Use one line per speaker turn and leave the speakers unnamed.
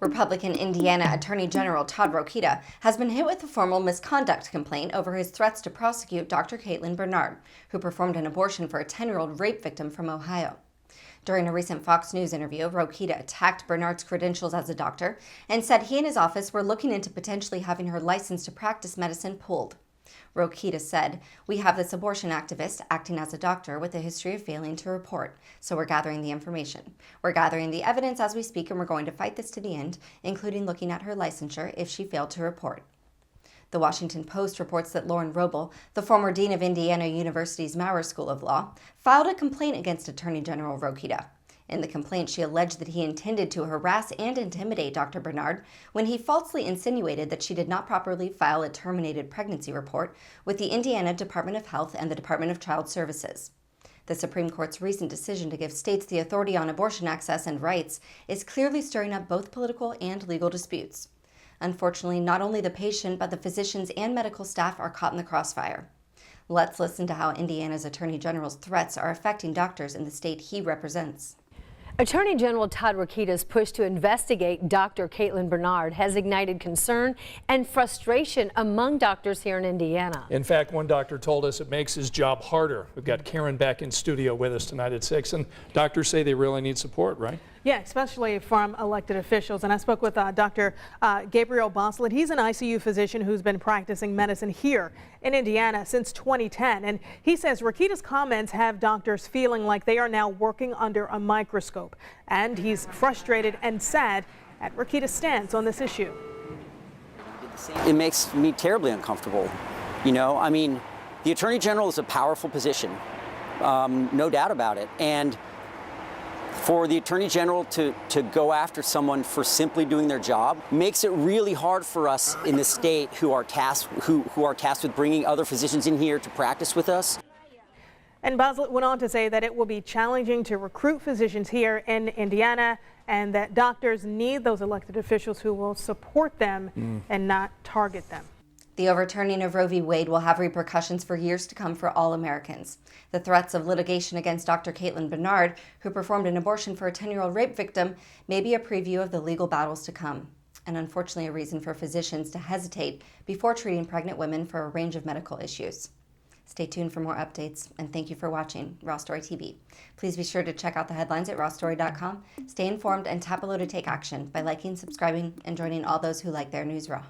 Republican Indiana Attorney General Todd Rokita has been hit with a formal misconduct complaint over his threats to prosecute Dr. Caitlin Bernard, who performed an abortion for a 10-year-old rape victim from Ohio. During a recent Fox News interview, Rokita attacked Bernard's credentials as a doctor and said he and his office were looking into potentially having her license to practice medicine pulled. Rokita said, "We have this abortion activist acting as a doctor with a history of failing to report, so we're gathering the information. We're gathering the evidence as we speak, and we're going to fight this to the end, including looking at her licensure if she failed to report." The Washington Post reports that Lauren Robel, the former dean of Indiana University's Maurer School of Law, filed a complaint against Attorney General Rokita. In the complaint, she alleged that he intended to harass and intimidate Dr. Bernard when he falsely insinuated that she did not properly file a terminated pregnancy report with the Indiana Department of Health and the Department of Child Services. The Supreme Court's recent decision to give states the authority on abortion access and rights is clearly stirring up both political and legal disputes. Unfortunately, not only the patient, but the physicians and medical staff are caught in the crossfire. Let's listen to how Indiana's Attorney General's threats are affecting doctors in the state he represents.
Attorney General Todd Rokita's push to investigate Dr. Caitlin Bernard has ignited concern and frustration among doctors here in Indiana.
In fact, one doctor told us it makes his job harder. We've got Karen back in studio with us tonight at 6, and doctors say they really need support, right?
Yeah, especially from elected officials. And I spoke with Dr. Gabriel Boslet. He's an ICU physician who's been practicing medicine here in Indiana since 2010. And he says Rokita's comments have doctors feeling like they are now working under a microscope. And he's frustrated and sad at Rokita's stance on this issue.
It makes me terribly uncomfortable. You know, I mean, the Attorney General is a powerful position, no doubt about it. And for the Attorney General to go after someone for simply doing their job makes it really hard for us in the state who are tasked with bringing other physicians in here to practice with us.
And Boslet went on to say that it will be challenging to recruit physicians here in Indiana and that doctors need those elected officials who will support them and not target them.
The overturning of Roe v. Wade will have repercussions for years to come for all Americans. The threats of litigation against Dr. Caitlin Bernard, who performed an abortion for a 10-year-old rape victim, may be a preview of the legal battles to come, and unfortunately a reason for physicians to hesitate before treating pregnant women for a range of medical issues. Stay tuned for more updates, and thank you for watching Raw Story TV. Please be sure to check out the headlines at rawstory.com. Stay informed and tap below to take action by liking, subscribing, and joining all those who like their news raw.